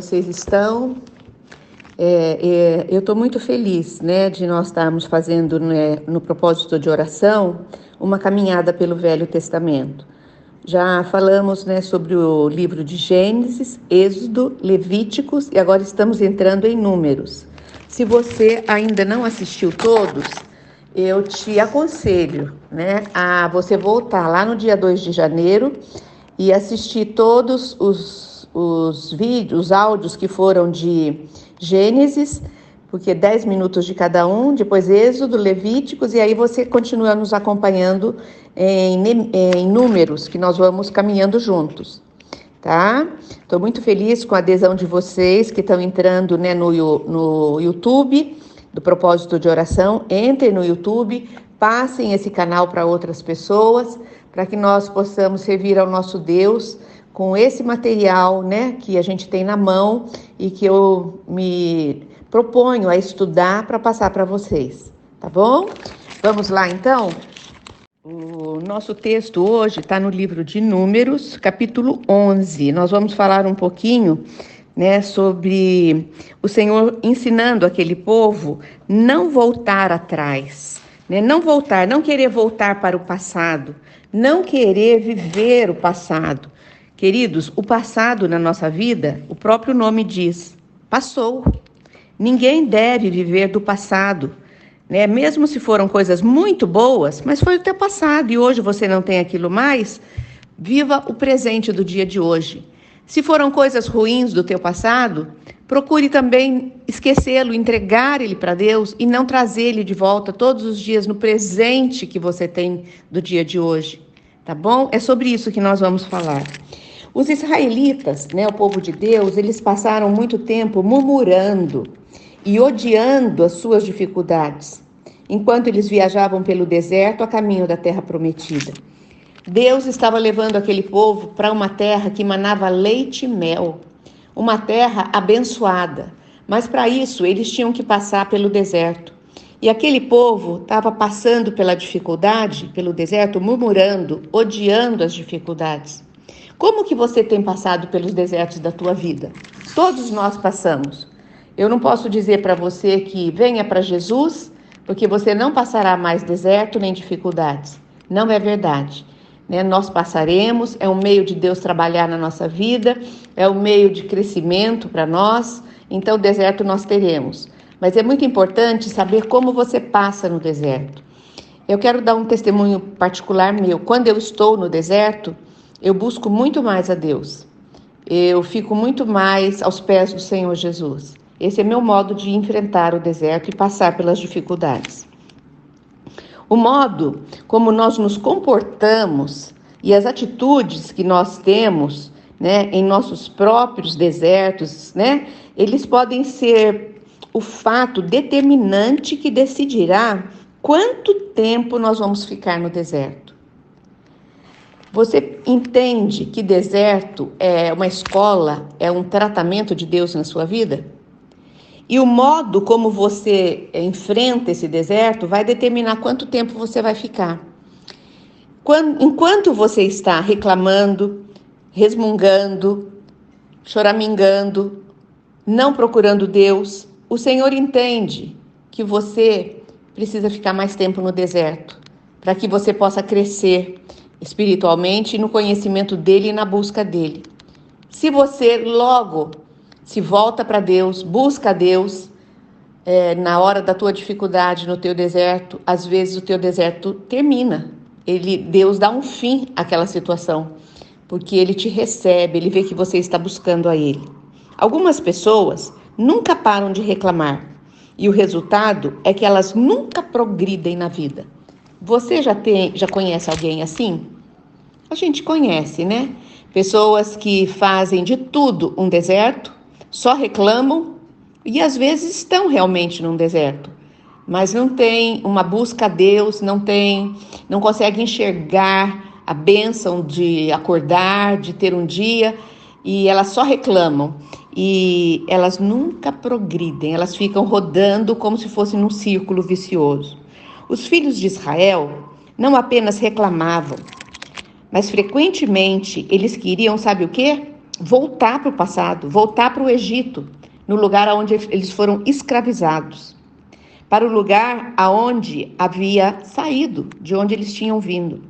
vocês estão? Eu estou muito feliz, né, de nós estarmos fazendo, né, no propósito de oração, uma caminhada pelo Velho Testamento. Já falamos, né, sobre o livro de Gênesis, Êxodo, Levíticos e agora estamos entrando em Números. Se você ainda não assistiu todos, eu te aconselho, né, a você voltar lá no dia 2 de janeiro e assistir todos os vídeos, os áudios que foram de Gênesis, porque 10 minutos de cada um, depois Êxodo, Levíticos, e aí você continua nos acompanhando em Números, que nós vamos caminhando juntos, tá? Estou muito feliz com a adesão de vocês que estão entrando, né, no YouTube, do Propósito de Oração. Entrem no YouTube, passem esse canal para outras pessoas, para que nós possamos servir ao nosso Deus com esse material, né, que a gente tem na mão e que eu me proponho a estudar para passar para vocês, tá bom? Vamos lá, então? O nosso texto hoje está no livro de Números, capítulo 11. Nós vamos falar um pouquinho, né, sobre o Senhor ensinando aquele povo não voltar atrás, né, não querer voltar para o passado, não querer viver o passado. Queridos, o passado na nossa vida, o próprio nome diz, passou. Ninguém deve viver do passado, né? Mesmo se foram coisas muito boas, mas foi o teu passado e hoje você não tem aquilo mais, viva o presente do dia de hoje. Se foram coisas ruins do teu passado, procure também esquecê-lo, entregar ele para Deus e não trazer ele de volta todos os dias no presente que você tem do dia de hoje, tá bom? É sobre isso que nós vamos falar. Os israelitas, né, o povo de Deus, eles passaram muito tempo murmurando e odiando as suas dificuldades, enquanto eles viajavam pelo deserto a caminho da terra prometida. Deus estava levando aquele povo para uma terra que manava leite e mel, uma terra abençoada, mas para isso eles tinham que passar pelo deserto. E aquele povo estava passando pela dificuldade, pelo deserto, murmurando, odiando as dificuldades. Como que você tem passado pelos desertos da tua vida? Todos nós passamos. Eu não posso dizer para você que venha para Jesus, porque você não passará mais deserto nem dificuldades. Não é verdade, né? Nós passaremos, é um meio de Deus trabalhar na nossa vida, é um meio de crescimento para nós, então deserto nós teremos. Mas é muito importante saber como você passa no deserto. Eu quero dar um testemunho particular meu. Quando eu estou no deserto, eu busco muito mais a Deus. Eu fico muito mais aos pés do Senhor Jesus. Esse é meu modo de enfrentar o deserto e passar pelas dificuldades. O modo como nós nos comportamos e as atitudes que nós temos, né, em nossos próprios desertos, né, eles podem ser o fato determinante que decidirá quanto tempo nós vamos ficar no deserto. Você entende que deserto é uma escola, é um tratamento de Deus na sua vida? E o modo como você enfrenta esse deserto vai determinar quanto tempo você vai ficar. Enquanto você está reclamando, resmungando, choramingando, não procurando Deus, o Senhor entende que você precisa ficar mais tempo no deserto, para que você possa crescer espiritualmente no conhecimento dele e na busca dele. Se você logo se volta para Deus, busca Deus, na hora da tua dificuldade, no teu deserto, às vezes o teu deserto termina. Deus dá um fim àquela situação, porque ele te recebe, ele vê que você está buscando a ele. Algumas pessoas nunca param de reclamar e o resultado é que elas nunca progridem na vida. Você já conhece alguém assim? A gente conhece, né? Pessoas que fazem de tudo um deserto, só reclamam e às vezes estão realmente num deserto, mas não tem uma busca a Deus, não conseguem enxergar a bênção de acordar, de ter um dia, e elas só reclamam e elas nunca progridem, elas ficam rodando como se fosse num círculo vicioso. Os filhos de Israel não apenas reclamavam, mas frequentemente eles queriam, sabe o quê? voltar para o passado, voltar para o Egito, no lugar onde eles foram escravizados, para o lugar aonde havia saído, de onde eles tinham vindo.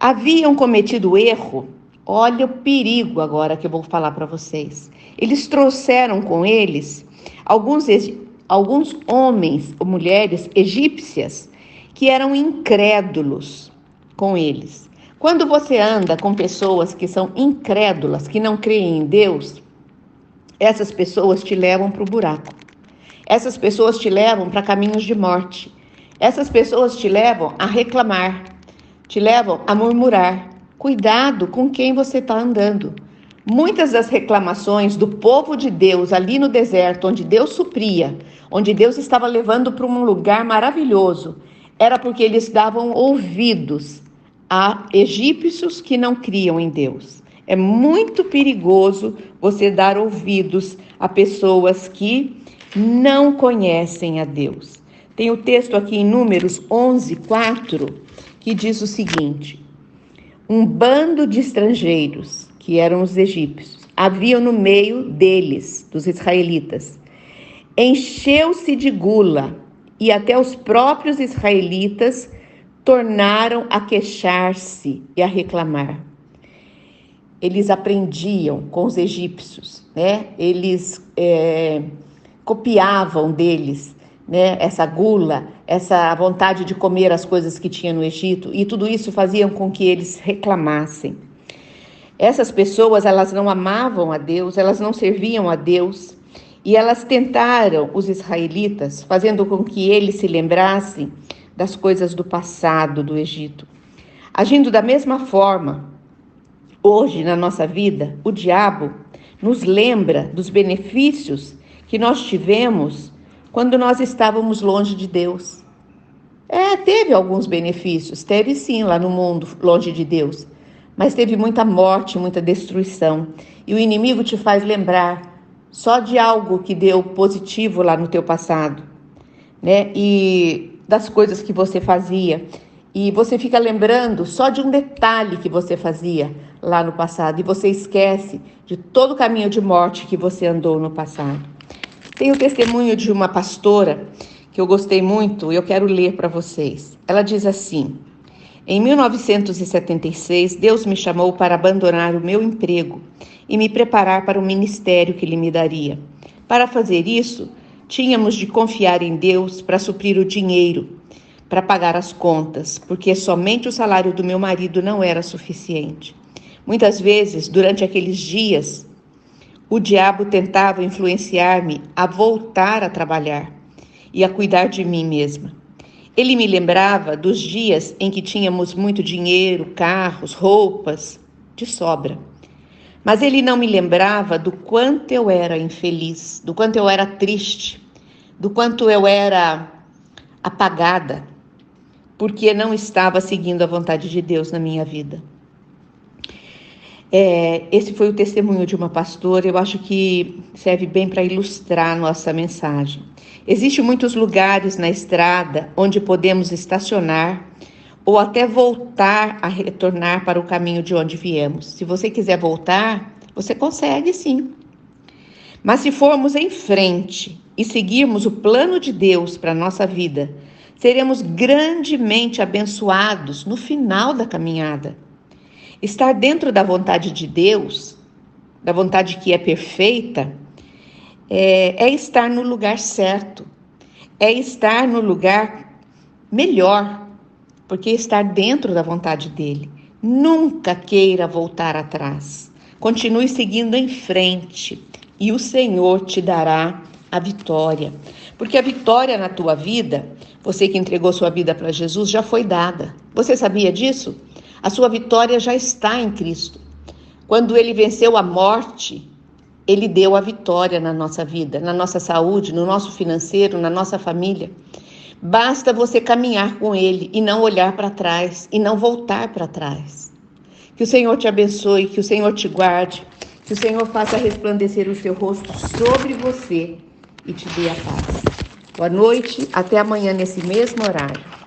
Haviam cometido o erro, olha o perigo agora que eu vou falar para vocês. Eles trouxeram com eles alguns homens ou mulheres egípcias que eram incrédulos com eles. Quando você anda com pessoas que são incrédulas, que não creem em Deus, essas pessoas te levam para o buraco. Essas pessoas te levam para caminhos de morte. Essas pessoas te levam a reclamar, te levam a murmurar. Cuidado com quem você está andando. Muitas das reclamações do povo de Deus ali no deserto, onde Deus supria, onde Deus estava levando para um lugar maravilhoso, era porque eles davam ouvidos a egípcios que não criam em Deus. É muito perigoso você dar ouvidos a pessoas que não conhecem a Deus. Tem o texto aqui em Números 11:4, que diz o seguinte: um bando de estrangeiros, que eram os egípcios, havia no meio deles, dos israelitas. Encheu-se de gula, e até os próprios israelitas tornaram a queixar-se e a reclamar. Eles aprendiam com os egípcios, né? Eles copiavam deles, né? Essa gula, essa vontade de comer as coisas que tinha no Egito, e tudo isso faziam com que eles reclamassem. Essas pessoas, elas não amavam a Deus, elas não serviam a Deus, e elas tentaram os israelitas, fazendo com que eles se lembrassem das coisas do passado do Egito. Agindo da mesma forma, hoje na nossa vida, o diabo nos lembra dos benefícios que nós tivemos quando nós estávamos longe de Deus. Teve alguns benefícios, teve sim lá no mundo, longe de Deus, mas teve muita morte, muita destruição. E o inimigo te faz lembrar só de algo que deu positivo lá no teu passado, né? E das coisas que você fazia. E você fica lembrando só de um detalhe que você fazia lá no passado. E você esquece de todo o caminho de morte que você andou no passado. Tem o testemunho de uma pastora que eu gostei muito e eu quero ler para vocês. Ela diz assim: em 1976, Deus me chamou para abandonar o meu emprego e me preparar para o ministério que Ele me daria. Para fazer isso, tínhamos de confiar em Deus para suprir o dinheiro, para pagar as contas, porque somente o salário do meu marido não era suficiente. Muitas vezes, durante aqueles dias, o diabo tentava influenciar-me a voltar a trabalhar e a cuidar de mim mesma. Ele me lembrava dos dias em que tínhamos muito dinheiro, carros, roupas, de sobra. Mas ele não me lembrava do quanto eu era infeliz, do quanto eu era triste, do quanto eu era apagada, porque não estava seguindo a vontade de Deus na minha vida. Esse foi o testemunho de uma pastora, eu acho que serve bem para ilustrar nossa mensagem. Existem muitos lugares na estrada onde podemos estacionar ou até voltar a retornar para o caminho de onde viemos. Se você quiser voltar, você consegue sim. Mas se formos em frente e seguirmos o plano de Deus para a nossa vida, seremos grandemente abençoados no final da caminhada. Estar dentro da vontade de Deus, da vontade que é perfeita, é estar no lugar certo, é estar no lugar melhor, porque estar dentro da vontade dele. Nunca queira voltar atrás. Continue seguindo em frente e o Senhor te dará a vitória. Porque a vitória na tua vida, você que entregou sua vida para Jesus, já foi dada. Você sabia disso? A sua vitória já está em Cristo. Quando ele venceu a morte, ele deu a vitória na nossa vida, na nossa saúde, no nosso financeiro, na nossa família. Basta você caminhar com ele e não olhar para trás e não voltar para trás. Que o Senhor te abençoe, que o Senhor te guarde, que o Senhor faça resplandecer o seu rosto sobre você e te dê a paz. Boa noite, até amanhã nesse mesmo horário.